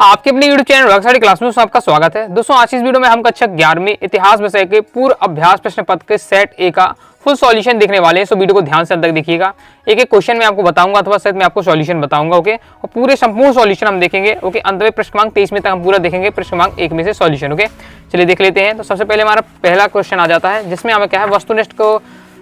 आपके अपने YouTube channel रॉकस्टाडी class में आपका स्वागत है। दोस्तों आज इस वीडियो में हम कक्षा 11वीं इतिहास विषय के पूर्व अभ्यास प्रश्न पत्र के सेट ए का फुल सॉल्यूशन देखने वाले हैं। सो वीडियो को ध्यान से अंत तक देखिएगा। एक एक क्वेश्चन मैं आपको बताऊंगा अथवा सेट में आपको सॉल्यूशन बताऊंगा। ओके, और पूरे संपूर्ण सॉल्यूशन हम देखेंगे। ओके, अंत में प्रश्न क्रमांक 23 में तक हम पूरा देखेंगे प्रश्न क्रमांक 1 में से सॉल्यूशन। ओके, चलिए देख लेते हैं। तो सबसे पहले हमारा पहला क्वेश्चन आ जाता है जिसमें हमें क्या है, वस्तुनिष्ठ को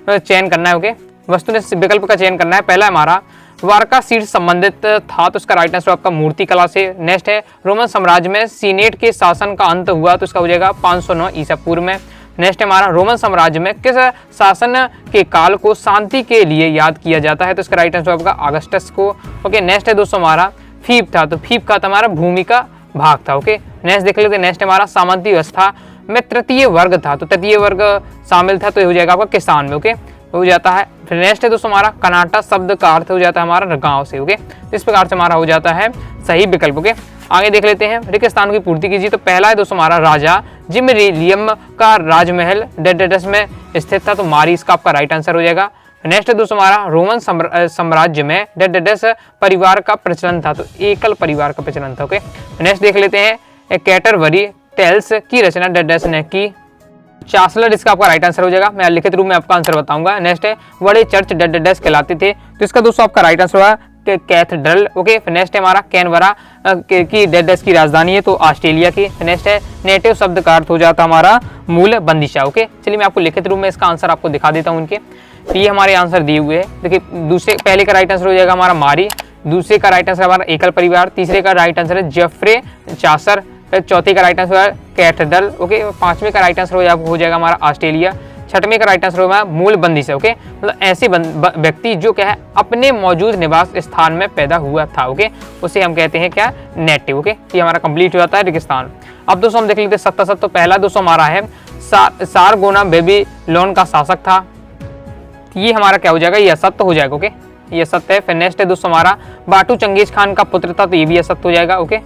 चयन करना है। ओके, वस्तुनिष्ठ विकल्प का चयन करना है। पहला हमारा वार्का सीट संबंधित था, तो इसका राइट आंसर आपका मूर्ति कला से। नेक्स्ट है रोमन साम्राज्य में सीनेट के शासन का अंत हुआ, तो इसका हो जाएगा 509 ईसा पूर्व में। नेक्स्ट है हमारा रोमन साम्राज्य में किस शासन के काल को शांति के लिए याद किया जाता है, तो इसका राइट आंसर आपका अगस्टस को। ओके, नेक्स्ट है दोस्तों हमारा फीप था, तो फीप का हमारा भूमि का भाग था। ओके, नेक्स्ट देख लेते हैं। नेक्स्ट हमारा सामंती व्यवस्था में तृतीय वर्ग था, तो तृतीय वर्ग शामिल था, तो ये हो जाएगा आपका किसान में। ओके, हो जाता है। फिर नेक्स्ट है दोस्तों हमारा कनाटा शब्द का अर्थ हो जाता है हमारा गांव से। ओके, इस प्रकार से हमारा हो जाता है सही विकल्प। ओके, आगे देख लेते हैं। रिक्त स्थान की पूर्ति कीजिए। तो पहला है दोस्तों हमारा राजा जिमरिलियम का राजमहल डेडेडस में स्थित था, तो मारी इसका आपका राइट आंसर हो जाएगा। नेक्स्ट है दोस्तों हमारा रोमन साम्राज्य में डेडेडस परिवार का प्रचलन था, तो एकल परिवार का प्रचलन था। ओके, नेक्स्ट देख लेते हैं। कैटरबरी टेल्स की रचना डेडेडस ने की। चांसलर इसका आपका राइट आंसर हो जाएगा। मैं लिखित रूप में आपका आंसर बताऊंगा। नेक्स्ट है बड़े चर्च डेडेडस कहलाते थे, तो इसका दोस्तों आपका राइट आंसर होगा कैथेड्रल। ओके, नेक्स्ट है हमारा कैनबरा की डेडेडस की राजधानी है, तो ऑस्ट्रेलिया की। नेक्स्ट है नेटिव शब्द का अर्थ हो जाता हमारा मूल बंदिशा। ओके, चलिए मैं आपको लिखित रूप में इसका आंसर आपको दिखा देता हूँ इनके। तो ये हमारे आंसर दिए हुए हैं। देखिए, दूसरे पहले का राइट आंसर हो जाएगा हमारा मारी, दूसरे का राइट आंसर हमारा एकल परिवार, तीसरे का राइट आंसर है जेफ्रे चासर, चौथे का राइट आंसर है कैथेड्रल। ओके, पांचवें का राइट आंसर हो जाएगा हमारा ऑस्ट्रेलिया, छठवें का राइट आंसर होगा मूल बंदिश। ओके, मतलब ऐसे व्यक्ति जो क्या है अपने मौजूद निवास स्थान में पैदा हुआ था। ओके, उसे हम कहते हैं क्या, नेटिव। ओके, ये हमारा कंप्लीट हो जाता है रेगिस्तान। अब दोस्तों हम देख लेते हैं सत्ता सत्य। तो पहला दोस्तों हमारा है सारगोना बेबीलोन का शासक था, ये हमारा क्या हो जाएगा, ये असत्य हो जाएगा। ओके, ये असत्य है। फिर नेक्स्ट है दोस्तों हमारा बाटू चंगेज खान का पुत्र था, तो ये भी असत्य हो जाएगा। ओके,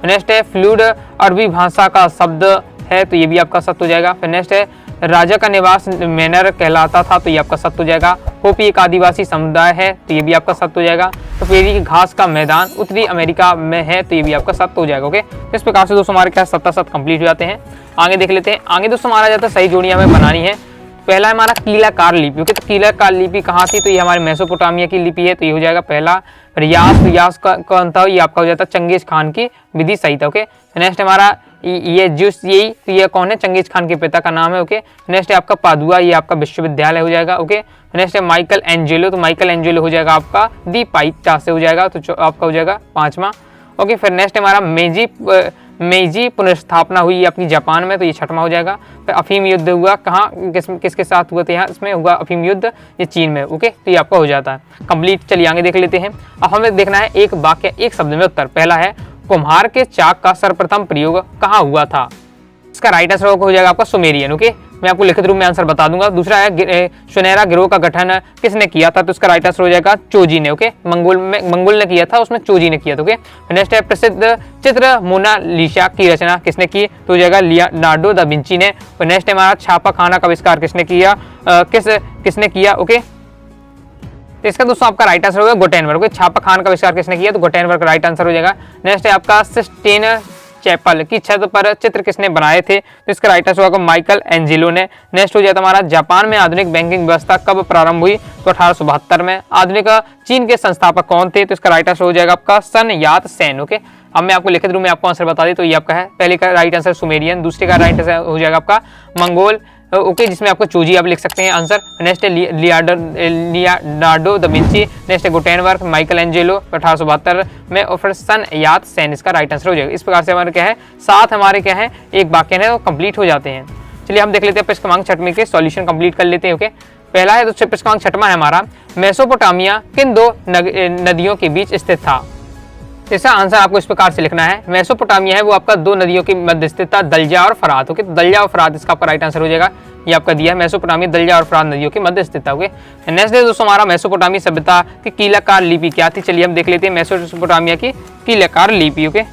नेक्स्ट है फ्लूड अरबी भाषा का शब्द है, तो ये भी आपका सत्य हो जाएगा। फिर नेक्स्ट है राजा का निवास मैनर कहलाता था, तो ये आपका सत्य हो जाएगा। होपी एक आदिवासी समुदाय है, तो ये भी आपका सत्य हो जाएगा। तो पेरी की घास का मैदान उत्तरी अमेरिका में है, तो ये भी आपका सत्य हो जाएगा। ओके, इस प्रकार से दोस्तों हमारे क्या सत्ता सत्य कंप्लीट हो जाते हैं। आगे देख लेते हैं। आगे दोस्तों हमारा जाता है सही जोड़ियां हमें बनानी है। पहला हमारा कीलाकार लिपि। ओके, तो कीलाकार लिपि कहाँ थी, तो ये हमारे मेसोपोटामिया की लिपि है, तो ये हो जाएगा पहला। यास कौन था, ये आपका हो जाता है चंगेज खान की विधि सही था। ओके, नेक्स्ट हमारा ये जूस यही, तो ये कौन है, चंगेज खान के पिता का नाम है। ओके, नेक्स्ट है आपका पादुआ, ये आपका विश्वविद्यालय हो जाएगा। ओके, नेक्स्ट है माइकल एंजेलो, तो माइकल एंजेलो हो जाएगा आपका दी पाइटा से हो जाएगा, तो आपका हो जाएगा पांचवा। ओके, फिर नेक्स्ट हमारा मेजी पुनर्स्थापना हुई अपनी जापान में, तो ये छठवां हो जाएगा। फिर अफीम युद्ध हुआ कहाँ, किसके साथ हुआ था, यहाँ इसमें हुआ अफीम युद्ध, ये चीन में। ओके, तो ये आपका हो जाता है कंप्लीट। चलिए आगे देख लेते हैं। अब हमें देखना है एक वाक्य एक शब्द में उत्तर। पहला है कुम्हार के चाक का सर्वप्रथम प्रयोग कहाँ हुआ था, इसका राइट आंसर हो जाएगा आपका सुमेरियन। ओके, मैं आपको लिखित रूप में आंसर बता दूंगा। दूसरा है सुनहरा गिरोह का गठन किसने किया था, तो इसका राइट आंसर हो जाएगा चोजी ने। ओके, मंगोल ने किया था, उसमें चोजी ने किया था। ओके, नेक्स्ट है प्रसिद्ध चित्र मोनालिसा की रचना किसने की, तो हो जाएगा लियोनार्डो दा विंची ने। और नेक्स्ट है हमारा छापा खाना का आविष्कार किसने किया, किसने किया। ओके, तो इसका दोस्तों आपका राइट आंसर होगा गुटेनबर्ग। छापा खान का आविष्कार किसने किया, तो गुटेनबर्ग का राइट आंसर हो जाएगा। नेक्स्ट है आपका सिस्टीन चैपल की छत पर चित्र किसने बनाए थे, तो इसका राइट आंसर होगा माइकल एंजेलो ने। नेक्स्ट हो जाता हमारा जापान में आधुनिक बैंकिंग व्यवस्था कब प्रारंभ हुई, तो 1872 में। आधुनिक चीन के संस्थापक कौन थे, तो इसका राइट आंसर हो जाएगा आपका सन यात सेन। ओके, अब मैं आपको लिखित रूप में आपको आंसर बता दी, तो ये आपका है पहले का राइट आंसर सुमेरियन, दूसरे का राइट आंसर हो जाएगा आपका मंगोल। ओके, जिसमें आपको चोजी आप लिख सकते हैं आंसर। नेक्स्ट है लियोनार्डो दा विंची, नेक्स्ट है गुटेनबर्ग, माइकल एंजेलो 1872 में, और फिर सन यात सेन इसका राइट आंसर हो जाएगा। इस प्रकार से हमारे क्या है, सात हमारे क्या है एक वाक्य है वो कंप्लीट हो जाते हैं। चलिए हम देख लेते हैं प्रश्न क्रमांक 6 के सॉल्यूशन कंप्लीट कर लेते हैं। ओके, पहला है तो प्रश्न क्रमांक 6 है हमारा, मेसोपोटामिया किन दो नदियों के बीच स्थित था, इसका आंसर आपको इस प्रकार से लिखना है। मेसोपोटामिया है वो आपका दो नदियों के मध्य स्थित था, दलजा और फरात। ओके, दलजा और फरात इसका आपका राइट आंसर हो जाएगा। ये आपका दिया है मेसोपोटामिया दलजा और फरात नदियों के मध्य स्थित था। ओके, नेक्स्ट है दोस्तों हमारा मेसोपोटामिया सभ्यता की कीलाकार लिपि क्या थी, चलिए हम देख लेते हैं मेसोपोटामिया की कीलाकार लिपि। ओके,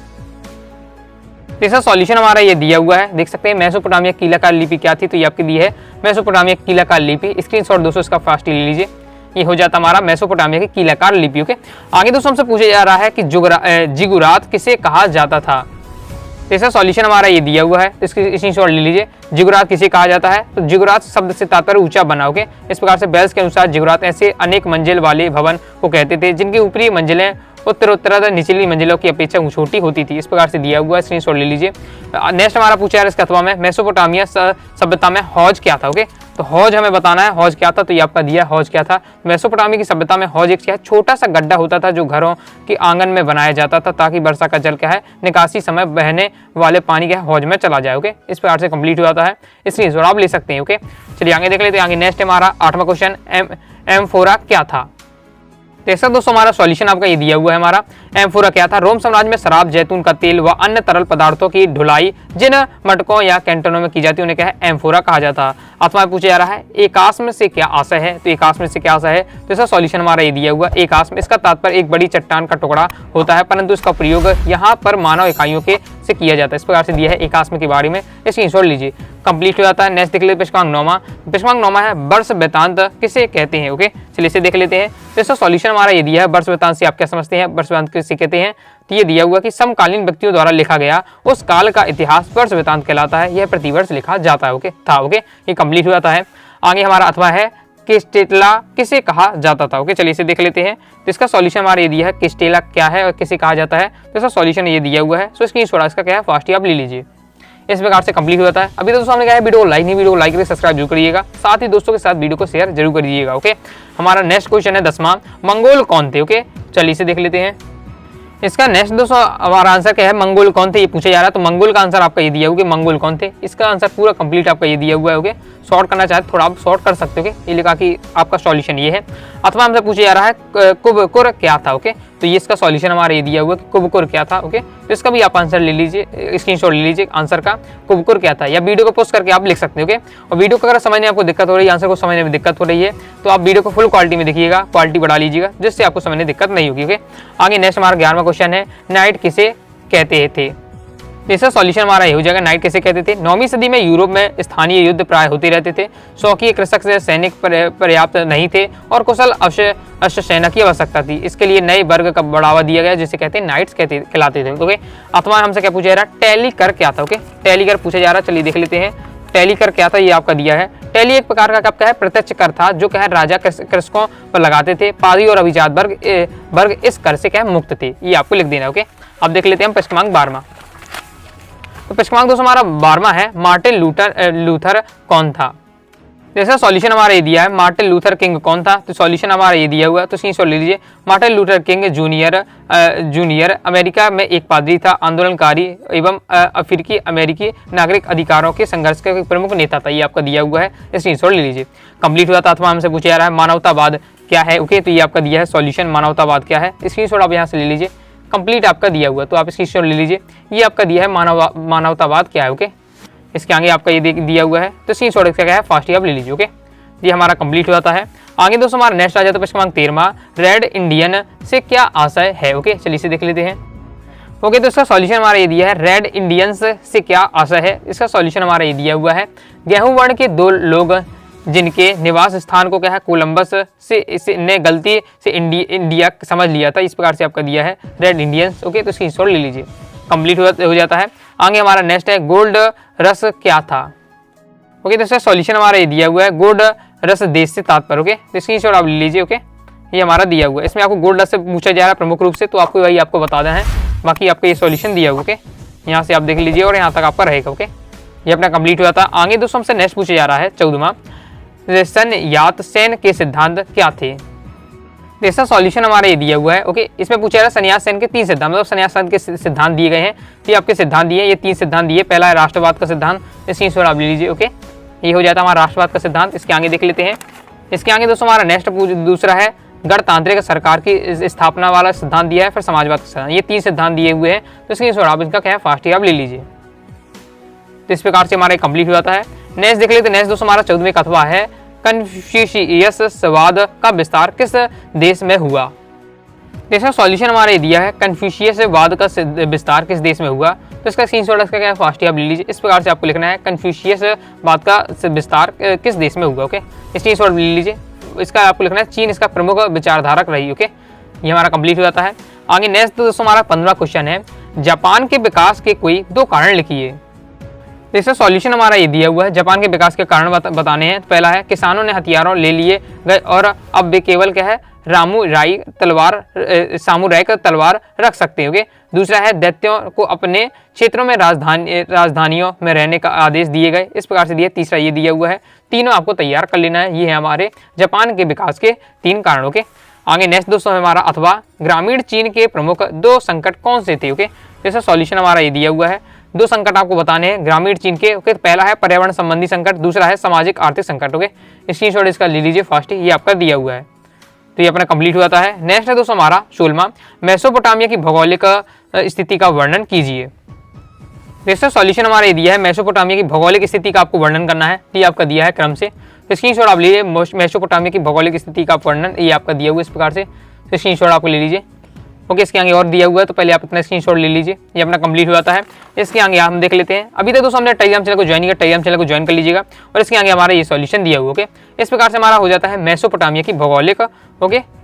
इसका सॉल्यूशन हमारा ये दिया हुआ है, देख सकते हैं मेसोपोटामिया कीलाकार लिपि क्या थी, तो ये आपकी दी है मेसोपोटामिया कीलाकार लिपि। स्क्रीनशॉट दोस्तों इसका फास्ट ले लीजिए। ये हो जाता हमारा मेसोपोटामिया की कीलाकार लिपि। ओके, आगे दोस्तों हमसे पूछा जा रहा है कि जिगुरात किसे कहा जाता था। तो इसका सॉल्यूशन हमारा ये दिया हुआ है, इसकी स्क्रीनशॉट ले लीजिए। जिगुरात किसे कहा जाता है, तो जिगुरात शब्द से तात्पर्य ऊंचा बना। ओके, इस प्रकार से बेल्स के अनुसार जिगुरात ऐसे अनेक मंजिल वाले भवन को कहते थे जिनकी ऊपरी मंजिलें उत्तरोत्तर निचली मंजिलों की अपेक्षा छोटी होती थी। इस प्रकार से दिया हुआ है, स्क्रीनशॉट ले लीजिए। नेक्स्ट हमारा पूछा है इसका अथवा में मेसोपोटामिया सभ्यता में हौज क्या था। ओके, तो हौज हमें बताना है हौज क्या था, तो ये आपका दिया हौज क्या था। मेसोपोटामिया की सभ्यता में हौज एक क्या है, छोटा सा गड्ढा होता था जो घरों के आंगन में बनाया जाता था ताकि वर्षा का जल क्या है निकासी समय बहने वाले पानी के हौज में चला जाए। ओके, इस प्रकार से कंप्लीट हो जाता है, इसलिए जवाब ले सकते हैं। ओके, चलिए आगे देख लेते हैं। आगे नेक्स्ट हमारा 8वां क्वेश्चन एम्फोरा क्या था। तो इसका दोस्तों हमारा सॉल्यूशन आपका ये दिया हुआ है। हमारा एम्फोरा क्या था, रोम साम्राज्य में शराब, जैतून का तेल व अन्य तरल पदार्थों की ढुलाई जिन मटकों या कैंटनों में की जाती है उन्हें क्या है एम्फोरा कहा जाता है। अथवा पूछा जा रहा है एकास्म से क्या आशय है, तो एकास्म से क्या आशय है, तो इसका सॉल्यूशन हमारा ये दिया हुआ है। एकास्म इसका तात्पर्य एक बड़ी चट्टान का टुकड़ा होता है, परंतु इसका प्रयोग यहाँ पर मानव इकाइयों के से किया जाता है। इस प्रकार से दिया है एकास्म के बारे में, इसकी स्क्रीनशॉट लीजिए। कंप्लीट हो जाता है। नेक्स्ट देख लेते पिछकांग नौमा है वर्ष वृत्तांत किसे कहते हैं। ओके, चलिए इसे देख लेते हैं। तो इसका सॉल्यूशन हमारा ये दिया है। वर्ष वृत्तांत से आप क्या समझते हैं, वर्ष वृत्तांत किसे कहते हैं, तो ये दिया हुआ कि समकालीन व्यक्तियों द्वारा लिखा गया उस काल का इतिहास वर्ष वृत्तांत कहलाता है। यह प्रतिवर्ष लिखा जाता है। ओके था। ओके, ये कंप्लीट हो जाता है। आगे हमारा अथवा है किस्टेला किसे कहा जाता था। ओके, चलिए इसे देख लेते हैं। तो इसका सॉल्यूशन हमारा ये दिया है किस्टेला क्या है और किसे कहा जाता है, तो इसका सॉल्यूशन ये दिया हुआ है। सो इसकी थोड़ा इसका क्या है फास्ट ही आप ले लीजिए। इस प्रकार से कंप्लीट हो जाता है। अभी तो दोस्तों हमने कहा है वीडियो को लाइक नहीं, वीडियो को लाइक करके सब्सक्राइब जरूर करिएगा, साथ ही दोस्तों के साथ वीडियो को शेयर जरूर करिएगा। ओके, हमारा नेक्स्ट क्वेश्चन है 10वां, मंगोल कौन थे। ओके, चलिए इसे देख लेते हैं। इसका नेक्स्ट दोस्तों हमारा आंसर क्या है, मंगोल कौन थे ये पूछा जा रहा है। तो मंगोल का आंसर आपका ये दिया हुआ कि मंगोल कौन थे, इसका आंसर पूरा कंप्लीट आपका ये दिया हुआ है। ओके, शॉर्ट करना चाहे थोड़ा आप शॉर्ट कर सकते हो। ये लिखा कि आपका सॉल्यूशन ये है। अथवा हमसे पूछा जा रहा है कुबकुर क्या था। ओके, तो ये इसका सॉल्यूशन हमारा ये दिया हुआ कि कुबकुर क्या था। ओके, तो इसका भी आप आंसर ले लीजिए, स्क्रीनशॉट ले लीजिए आंसर का, कुबकुर क्या था, या वीडियो को पोस्ट करके आप लिख सकते हो। ओके, और वीडियो को अगर समझने आपको दिक्कत हो रही है, आंसर को समझने में दिक्कत हो रही है, तो आप वीडियो को फुल क्वालिटी में देखिएगा, क्वालिटी बढ़ा लीजिएगा जिससे आपको समझने दिक्कत नहीं होगी। ओके, आगे नेक्स्ट हमारा 11वां क्वेश्चन है, नाइट किसे कहते थे। इसका सॉल्यूशन हमारा ये हो जाएगा, नाइट किसे कहते थे। 9वीं सदी में यूरोप में स्थानीय युद्ध प्राय होते रहते थे। शौकीय कृषक से सैनिक पर्याप्त नहीं थे और कुशल अश्व सेना की आवश्यकता थी। इसके लिए नए वर्ग का बढ़ावा दिया गया जिसे कहते हैं नाइट्स कहलाते थे। ओके, अथवा हमसे क्या पूछा जा रहा है, टैली कर क्या था। ओके, टैली कर पूछा जा रहा है, चलिए देख लेते हैं। टैली कर क्या था, ये आपका दिया है। टैली एक प्रकार का क्या है प्रत्यक्ष कर था जो क्या है राजा कृषकों पर लगाते थे। पादी और अभिजात वर्ग इस कर से क्या मुक्त थे, ये आपको लिख देना। ओके, अब देख लेते हैं हम प्रश्न 12वां। तो प्रश्न दोस्तों हमारा 12वां है, मार्टिन लूथर कौन था। जैसा सॉल्यूशन हमारा ये दिया है, मार्टिन लूथर किंग कौन था, तो सॉल्यूशन हमारा ये दिया हुआ है। तो स्क्रीनशॉट ले लीजिए। Martin Luther king junior America में एक पादरी था, आंदोलनकारी एवं अफ्रीकी अमेरिकी नागरिक अधिकारों के संघर्ष का प्रमुख नेता था। ये आपका दिया हुआ है, स्क्रीनशॉट ले लीजिए। कंप्लीट हुआ था। अथवा हमसे पूछा जा रहा है मानवतावाद क्या है। ओके, तो ये आपका दिया है सॉल्यूशन, मानवतावाद क्या है, स्क्रीनशॉट आप यहाँ से ले लीजिए। कंप्लीट आपका दिया हुआ है, तो आप स्क्रीनशॉट ले लीजिए। ये आपका दिया है मानवतावाद क्या है। ओके, इसके आगे आपका ये दिया हुआ है, तो स्क्रीनशॉट इसका क्या है फास्ट ही आप ले लीजिए। ओके, ये हमारा कंप्लीट हो जाता है। आगे दोस्तों हमारा नेक्स्ट आ जाता है प्रश्न 13वां, रेड इंडियन से क्या आशय है। ओके, चलिए इसे देख लेते हैं। ओके, तो इसका सॉल्यूशन हमारा ये दिया है, रेड इंडियंस से क्या आशय है। इसका सॉल्यूशन हमारा ये दिया हुआ है, गेहूं वर्ण के 2 लोग जिनके निवास स्थान को क्या है कोलंबस से ने गलती से इंडिया समझ लिया था। इस प्रकार से आपका दिया है रेड इंडियंस। ओके, तो स्क्रीनशॉट ले लीजिए। कंप्लीट हो जाता है। आगे हमारा नेक्स्ट है, गोल्ड रस क्या था। ओके, तो इसका सॉल्यूशन हमारा ये दिया हुआ है, गोल्ड रस देश से तात्पर्य। ओके, तो स्क्रीनशॉट आप ले लीजिए। ओके, ये हमारा दिया हुआ है। इसमें आपको गोल्ड रस से पूछा जा रहा है प्रमुख रूप से, तो आपको वही आपको बता देना है। बाकी आपका ये सॉल्यूशन दिया हुआ। ओके, यहाँ से आप देख लीजिए और यहाँ तक आपका रहेगा। ओके, ये अपना कंप्लीट हो जाता है। आगे दोस्तों हमसे नेक्स्ट पूछा जा रहा है 14वां, सन्यास के सिद्धांत क्या थे। इसका सॉल्यूशन हमारा ये दिया हुआ है। ओके, इसमें पूछा जा रहा है सन्यास सेन के 3 सिद्धांत, मतलब सन्यास के सिद्धांत दिए गए हैं। तो ये आपके सिद्धांत दिए, ये 3 सिद्धांत दिए। पहला है राष्ट्रवाद का सिद्धांत, इसकी स्क्रीनशॉट आप ले लीजिए। ओके, ये हो जाता है हमारा राष्ट्रवाद का सिद्धांत। इसके आगे देख लेते हैं। इसके आगे दोस्तों हमारा नेक्स्ट दूसरा है, गणतांत्रिक सरकार की स्थापना वाला सिद्धांत दिया है। फिर समाजवाद का सिद्धांत, ये 3 सिद्धांत दिए हुए हैं। तो इसकी स्क्रीनशॉट आप इसका क्या है फास्ट ही आप ले लीजिए। तो इस प्रकार से हमारा कंप्लीट हो जाता है। नेक्स्ट देख लेते हैं। नेक्स्ट दोस्तों हमारा 14वें कथवा है, कन्फ्यूशियसवाद का विस्तार किस देश में हुआ। इसका सॉल्यूशन हमारा ये दिया है, कन्फ्यूशियसवाद का विस्तार किस देश में हुआ। तो इसका स्क्रीनशॉट इसका क्या है फास्ट ही आप ले लीजिए। इस प्रकार से आपको लिखना है, कन्फ्यूशियसवाद का विस्तार किस देश में हुआ। ओके, स्क्रीनशॉट ले लीजिए। इसका आपको लिखना है चीन इसका प्रमुख विचारधारक रही। ओके, ये हमारा कंप्लीट हो जाता है। आगे नेक्स्ट दोस्तों हमारा 15वां क्वेश्चन है, जापान के विकास के कोई 2 कारण लिखिए। इसका सॉल्यूशन हमारा ये दिया हुआ है, जापान के विकास के कारण बताने हैं। पहला है किसानों ने हथियारों ले लिए गए और अब वे केवल क्या है सामुराई तलवार रख सकते हैं। दूसरा है दैत्यों को अपने क्षेत्रों में राजधानियों में रहने का आदेश दिए गए, इस प्रकार से दिया। तीसरा ये दिया हुआ है। तीनों आपको तैयार कर लेना है। ये है हमारे जापान के विकास के 3 कारणों के। आगे नेक्स्ट दोस्तों हमारा अथवा ग्रामीण चीन के प्रमुख 2 संकट कौन से थे। ओके, जैसा सॉल्यूशन हमारा ये दिया हुआ है। 2 संकट आपको बताने हैं ग्रामीण चीन के। ओके, पहला है पर्यावरण संबंधी संकट, दूसरा है सामाजिक आर्थिक संकट। ओके, स्क्रीनशॉट इसका ले लीजिए फास्ट ही, ये आपका दिया हुआ है। तो ये अपना कंप्लीट हो जाता है। नेक्स्ट है दोस्तों हमारा 16वां, मेसोपोटामिया की भौगोलिक स्थिति का वर्णन कीजिए। जैसा सॉल्यूशन हमारा ये दिया है, मेसोपोटामिया की भौगोलिक स्थिति का आपको वर्णन करना है। ये आपका दिया है क्रम से, तो स्क्रीनशॉट आप लीजिए। मेसोपोटामिया की भौगोलिक स्थिति का वर्णन ये आपका दिया हुआ इस प्रकार से, तो स्क्रीनशॉट आपको ले लीजिए। ओके, इसके आगे और दिया हुआ है, तो पहले आप अपना स्क्रीनशॉट ले लीजिए। ये अपना कंप्लीट हो जाता है। इसके आगे हम देख लेते हैं। अभी तक दोस्तों हमने टेलीग्राम चैनल को ज्वाइन किया, टेलीग्राम चैनल को ज्वाइन कर लीजिएगा। और इसके आगे हमारा ये सॉल्यूशन दिया हुआ। ओके, इस प्रकार से हमारा हो जाता है मेसोपोटामिया की भौगोलिक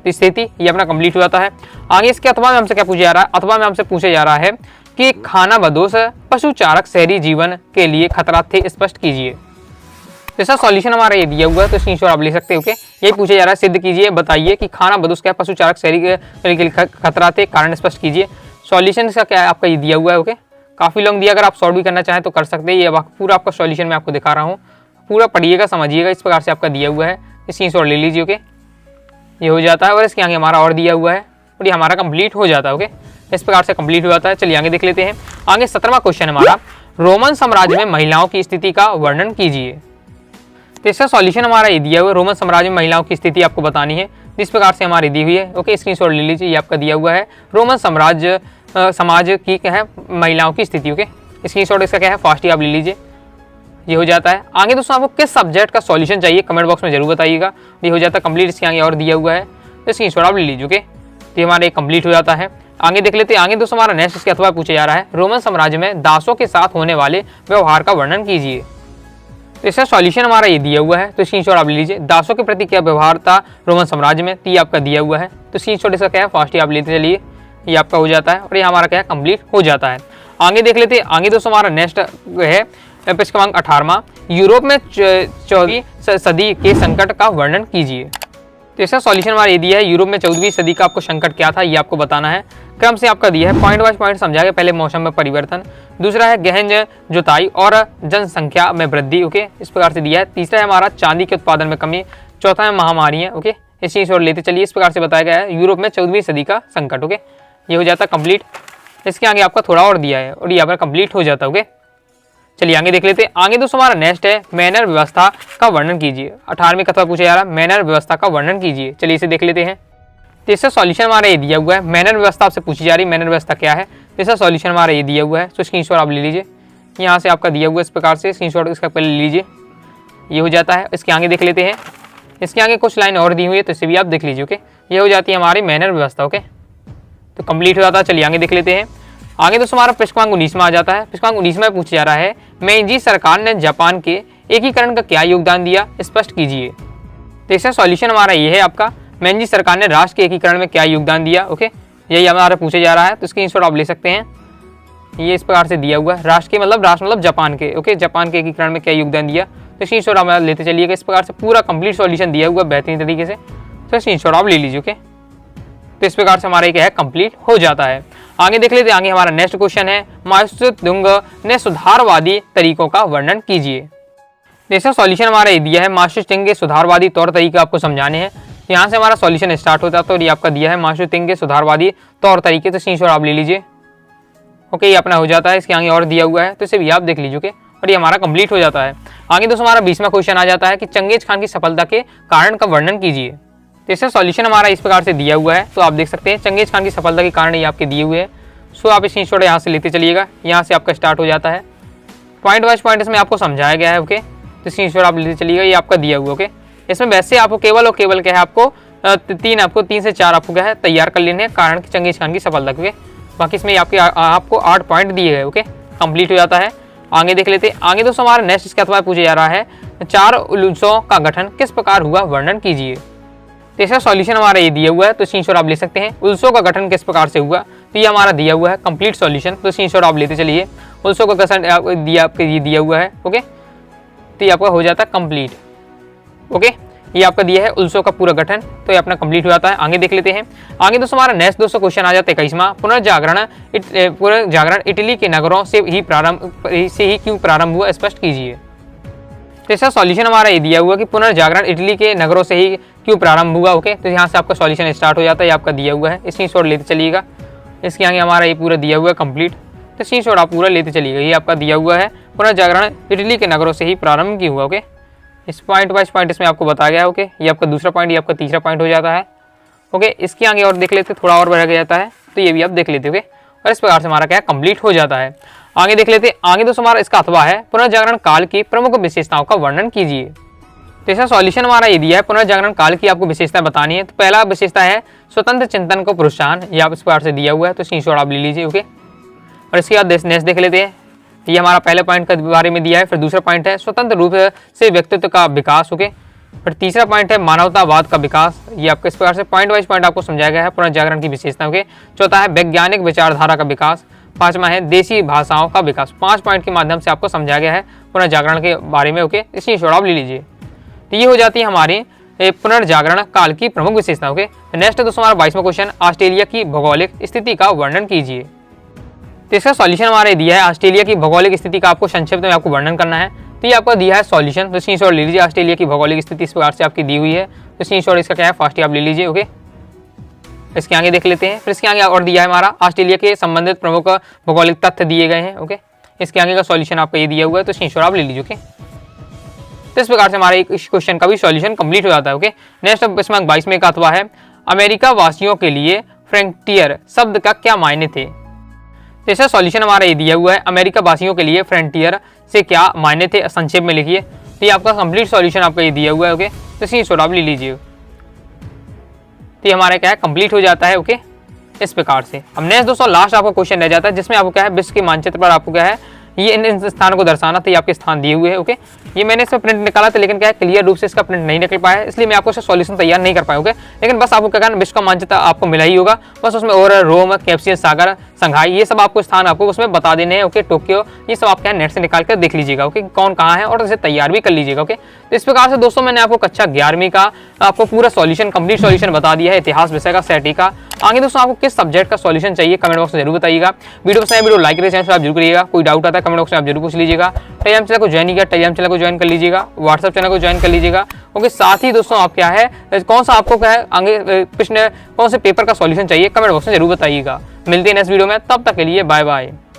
स्थिति, ये अपना कंप्लीट हो जाता है। आगे इसके अथवा में हमसे क्या पूछा जा रहा है, अथवा में हमसे पूछा जा रहा है कि खानाबदोश पशुचारक शहरी जीवन के लिए खतरा थे, स्पष्ट कीजिए। जैसा सॉल्यूशन हमारा ये दिया हुआ है, तो स्क्रीनशॉट आप ले सकते हो। ओके, यही पूछा जा रहा है, सिद्ध कीजिए, बताइए कि खानाबदोश क्या पशुचारक शहरी के लिए खतरा थे, कारण स्पष्ट कीजिए। सॉल्यूशन इसका क्या है आपका ये दिया हुआ है। ओके, काफ़ी लॉन्ग दिया, अगर आप सॉल्व भी करना चाहें तो कर सकते हैं। ये पूरा आपका सॉल्यूशन मैं आपको दिखा रहा हूँ, पूरा पढ़िएगा, समझिएगा। इस प्रकार से आपका दिया हुआ है, स्क्रीनशॉट ले लीजिए। ओके, ये हो जाता है। और इसके आगे हमारा और दिया हुआ है और ये हमारा कंप्लीट हो जाता है। ओके, इस प्रकार से कंप्लीट हो जाता है। चलिए आगे देख लेते हैं। आगे 17वां क्वेश्चन हमारा, रोमन साम्राज्य में महिलाओं की स्थिति का वर्णन कीजिए। तो इसका सॉल्यूशन हमारा ये दिया हुआ है, रोमन साम्राज्य में महिलाओं की स्थिति आपको बतानी है, जिस प्रकार से हमारी दी हुई है। ओके, स्क्रीनशॉट ले लीजिए, ये आपका दिया हुआ है रोमन साम्राज्य समाज की क्या है महिलाओं की स्थिति। ओके, स्क्रीनशॉट इसका क्या है फास्ट ही आप ले लीजिए, ये हो जाता है। आगे दोस्तों आपको किस सब्जेक्ट का सॉल्यूशन चाहिए कमेंट बॉक्स में जरूर बताइएगा, ये हो जाता है कंप्लीट। इसके आगे और दिया हुआ है, तो स्क्रीनशॉट आप ले लीजिए। ओके, तो हमारा एक कंप्लीट हो जाता है। आगे देख लेते हैं। आगे दोस्तों हमारा नेक्स्ट इसके अथवा पूछा जा रहा है, रोमन साम्राज्य में दासों के साथ होने वाले व्यवहार का वर्णन कीजिए। तो इसका सॉल्यूशन हमारा ये दिया हुआ है, तो स्क्रीनशॉट आप ले लीजिए। दासों के प्रति क्या व्यवहार था रोमन साम्राज्य में, तो ये आपका दिया हुआ है। तो स्क्रीनशॉट इसका क्या है फास्ट ही आप लेते चलिए, ये आपका हो जाता है और ये हमारा क्या है कंप्लीट हो जाता है। आगे देख लेते हैं। आगे दोस्तों हमारा नेक्स्ट है प्रश्न क्रमांक 18वां, यूरोप में 14वीं सदी के संकट का वर्णन कीजिए। तो इसका सॉल्यूशन हमारा ये दिया है, यूरोप में 14वीं सदी का आपको संकट क्या था ये आपको बताना है। क्रम से आपका दिया है, पॉइंट वाइज पॉइंट समझाएगा। पहले मौसम में परिवर्तन, दूसरा है गहन जुताई और जनसंख्या में वृद्धि। ओके, इस प्रकार से दिया है। तीसरा है हमारा चांदी के उत्पादन में कमी, चौथा है महामारियाँ। ओके, इस चीज़ और लेते चलिए। इस प्रकार से बताया गया है यूरोप में 14वीं सदी का संकट। ओके, ये हो जाता है कंप्लीट। इसके आगे आपका थोड़ा और दिया है और ये यहाँ पर कंप्लीट हो जाता है। ओके, चलिए आगे देख लेते हैं। आगे दोस्तों हमारा नेक्स्ट है, मैनर व्यवस्था का वर्णन कीजिए। 18वें कथवा पूछा जा रहा है, मैनर व्यवस्था का वर्णन कीजिए। चलिए इसे देख लेते हैं। तो इसका सॉल्यूशन हमारा ये दिया हुआ है, मैनर व्यवस्था आपसे पूछी जा रही है, मैनर व्यवस्था क्या है। इसका सॉल्यूशन हमारा ये दिया हुआ है, तो स्क्रीनशॉट आप ले लीजिए। यहाँ से आपका दिया हुआ इस प्रकार से स्क्रीनशॉट इसका पहले ले लीजिए, ये हो जाता है। इसके आगे देख लेते हैं। इसके आगे कुछ लाइन और दी हुई है, तो इसे भी आप देख लीजिए। ओके, ये हो जाती है हमारी मैनर व्यवस्था। ओके, तो कंप्लीट हो जाता है। चलिए आगे देख लेते हैं। आगे दोस्तों हमारा प्रश्न क्रमांक 19वां आ जाता है। प्रश्न क्रमांक 19 में पूछा जा रहा है, मेइजी सरकार ने जापान के एकीकरण का क्या योगदान दिया, स्पष्ट कीजिए। तो इसका सॉल्यूशन हमारा ये है आपका, मेइजी सरकार ने राष्ट्र के एकीकरण में क्या योगदान दिया। ओके, यही हमारा पूछा जा रहा है, तो इसकी स्क्रीनशॉट आप ले सकते हैं। ये इस प्रकार से दिया हुआ है, राष्ट्र के मतलब राष्ट्र मतलब जापान के। ओके, जापान के एकीकरण में क्या योगदान दिया, तो स्क्रीनशॉट आप लेते चलिएगा। इस प्रकार से पूरा कंप्लीट सॉल्यूशन दिया हुआ बेहतरीन तरीके से, तो स्क्रीनशॉट आप ले लीजिए। ओके, तो इस प्रकार से हमारा क्या है कंप्लीट हो जाता है। आगे देख लेते हैं। आगे हमारा नेक्स्ट क्वेश्चन है, माओत्से-तुंग ने सुधारवादी तरीकों का वर्णन कीजिए। जैसा सॉल्यूशन हमारा ये दिया है, माओत्से-तुंग के सुधारवादी तौर तरीके आपको समझाने हैं। यहाँ से हमारा सॉल्यूशन स्टार्ट होता है, तो ये आपका दिया है माओत्से-तुंग के सुधारवादी तौर तरीके, तो स्क्रीनशॉट आप ले लीजिए। ओके, ये अपना हो जाता है। इसके आगे और दिया हुआ है, तो इसे भी आप देख लीजिए। ओके, और ये हमारा कंप्लीट हो जाता है। आगे दोस्तों हमारा 20वां क्वेश्चन आ जाता है कि चंगेज खान की सफलता के कारण का वर्णन कीजिए। तो इसका सॉल्यूशन हमारा इस प्रकार से दिया हुआ है, तो आप देख सकते हैं चंगेज खान की सफलता के कारण ये आपके दिए हुए हैं। सो आप स्क्रीनशॉट यहाँ से लेते चलिएगा, यहाँ से आपका स्टार्ट हो जाता है। पॉइंट वाइज पॉइंट इसमें आपको समझाया गया है। ओके, तो स्क्रीनशॉट आप लेते चलिएगा, ये आपका दिया हुआ। ओके, इसमें वैसे आपको केवल और केवल क्या है, आपको 3 से 4 आपको क्या है तैयार कर लेने हैं कारण कि चंगेज खान की सफलता। ओके, बाकी इसमें आपको 8 पॉइंट दिए गए। ओके, कंप्लीट हो जाता है। आगे देख लेते हैं। आगे दोस्तों हमारा नेक्स्ट इसके अथवा पूछा जा रहा है, 4 उलूसों का गठन किस प्रकार हुआ, वर्णन कीजिए। तो इसका सॉल्यूशन हमारा ये दिया हुआ है, तो स्क्रीनशॉट आप ले सकते हैं। उल्सो का गठन किस प्रकार से हुआ, तो ये हमारा दिया हुआ है कंप्लीट सॉल्यूशन, तो स्क्रीनशॉट आप लेते चलिए। उल्सो का गठन ये दिया हुआ है, ओके, तो ये आपका हो जाता है कंप्लीट। ओके, ये आपका दिया है उल्सो का पूरा गठन, तो ये अपना कंप्लीट हो जाता है। आगे देख लेते हैं। आगे दोस्तों हमारा नेक्स्ट दोस्तों क्वेश्चन आ जाता है 21वां, पुनर्जागरण इटली के नगरों से ही क्यों प्रारंभ हुआ, स्पष्ट कीजिए। तो इसका सॉल्यूशन हमारा ये दिया हुआ कि पुनर्जागरण इटली के नगरों से ही क्यों प्रारंभ हुआ। ओके, तो यहाँ से आपका सॉल्यूशन स्टार्ट हो जाता है, ये आपका दिया हुआ है, स्क्रीनशॉट लेते चलिएगा। इसके आगे हमारा ये पूरा दिया हुआ है कंप्लीट, तो स्क्रीनशॉट आप पूरा लेते चलिएगा। ये आपका दिया हुआ है पुनर्जागरण इटली के नगरों से ही प्रारंभ क्यों हुआ। ओके, इस पॉइंट वाइज पॉइंट इसमें आपको बताया गया है। ओके, ये आपका दूसरा पॉइंट, ये आपका तीसरा पॉइंट हो जाता है। ओके, इसके आगे और देख लेते, थोड़ा और बढ़ जाता है, तो ये भी आप देख लेते। ओके, और इस प्रकार से हमारा क्या कंप्लीट हो जाता है। आगे देख लेते। आगे दोस्तों हमारा इसका अथवा है पुनर्जागरण काल की प्रमुख विशेषताओं का वर्णन कीजिए। तो इसका सॉल्यूशन हमारा ये दिया है, पुनर्जागरण काल की आपको विशेषता बतानी है। तो पहला विशेषता है स्वतंत्र चिंतन को प्रोत्साहन, ये आप इस प्रकार से दिया हुआ है, तो स्क्रीनशॉट आप ले लीजिए। ओके, और इसके बाद नेक्स्ट देख लेते हैं। ये हमारा पहले पॉइंट के बारे में दिया है। फिर दूसरा पॉइंट है स्वतंत्र रूप से व्यक्तित्व का विकास। ओके, फिर तीसरा पॉइंट है मानवतावाद का विकास, ये आपको इस प्रकार से पॉइंट वाइज पॉइंट आपको समझाया गया है पुनर्जागरण की विशेषताओं के। चौथा है वैज्ञानिक विचारधारा का विकास। पांचवा है देसी भाषाओं का विकास। 5 पॉइंट के माध्यम से आपको समझाया गया है पुनर्जागरण के बारे में। ओके, इसी आप ले लीजिए। तो ये हो जाती है हमारी पुनर्जागरण काल की प्रमुख विशेषताओं के। नेक्स्ट है दोस्तों हमारा 22वां क्वेश्चन, ऑस्ट्रेलिया की भौगोलिक स्थिति का वर्णन कीजिए। तो इसका सॉल्यूशन हमारे दिया है, ऑस्ट्रेलिया की भौगोलिक स्थिति का आपको संक्षिप्त में आपको वर्णन करना है। तो ये आपका दिया है सॉल्यूशन, तो स्क्रीनशॉट ले लीजिए। ऑस्ट्रेलिया की भौगोलिक स्थिति इस प्रकार से आपकी दी हुई है, तो स्क्रीनशॉट इसका क्या है फास्ट ही आप ले लीजिए। ओके, इसके आगे देख लेते हैं। फिर इसके आगे और दिया है हमारा ऑस्ट्रेलिया के संबंधित प्रमुख भौगोलिक तथ्य दिए गए हैं। ओके, इसके आगे का सॉल्यूशन आपका ये दिया हुआ है, तो स्क्रीनशॉट आप ले लीजिए। ओके, तो इस प्रकार से हमारा इस क्वेश्चन का भी सॉल्यूशन कंप्लीट हो जाता है। ओके, नेक्स्ट इसमें 22वें का अथवा है अमेरिका वासियों के लिए फ्रंटियर शब्द का क्या मायने थे। तो इसका सॉल्यूशन हमारा ये दिया हुआ है अमेरिका वासियों के लिए फ्रंटियर से क्या मायने थे, संक्षेप में लिखिए। तो ये आपका कंप्लीट सॉल्यूशन आपका ये दिया हुआ है। ओके, तो स्क्रीनशॉट आप ले लीजिए। तो ये हमारा क्या है कंप्लीट हो जाता है। ओके, इस प्रकार से। अब नेक्स्ट दोस्तों लास्ट आपका क्वेश्चन रह जाता है, जिसमें आपको क्या है विश्व के मानचित्र पर आपको क्या है ये इन स्थान को दर्शाना था। ये आपके स्थान दिए हुए हैं। ओके, ये मैंने इसमें प्रिंट निकाला था, लेकिन क्या है क्लियर रूप से इसका प्रिंट नहीं निकल पाया है, इसलिए मैं आपको इसका सॉल्यूशन तैयार नहीं कर पाया। ओके, लेकिन बस आपको क्या करना, विश्व का मानचित्र आपको मिला ही होगा, बस उसमें और रोम, कैप्सियन सागर, संघाई, ये सब आपको स्थान आपको उसमें बता देने हैं। ओके, टोक्यो, ये सब आप क्या नेट से निकाल कर देख लीजिएगा। ओके, कौन कहाँ है और इसे तैयार भी कर लीजिएगा। ओके, तो इस प्रकार से दोस्तों मैंने आपको कक्षा 11वीं का आपको पूरा सॉल्यूशन कंप्लीट सॉल्यूशन बता दिया है, इतिहास विषय का सेट का। आगे दोस्तों आपको किस सब्जेक्ट का सॉल्यूशन चाहिए कमेंट बॉक्स में जरूर बताइएगा। वीडियो पसंद है वीडियो लाइक करिए, चैनल आप जरूर करिएगा। कोई डाउट आता है कमेंट बॉक्स में आप जरूर पूछ लीजिएगा। टेलीग्राम चैनल को ज्वाइन नहीं किया, टेलीग्राम चैनल को ज्वाइन कर लीजिएगा। व्हाट्सएप चैनल को ज्वाइन कर लीजिएगा। ओके, साथ ही दोस्तों आप क्या है कौन सा आपको क्या है आगे प्रश्न कौन से पेपर का सॉल्यूशन चाहिए कमेंट बॉक्स में जरूर बताइएगा। मिलते हैं नेक्स्ट वीडियो में, तब तक के लिए बाय बाय।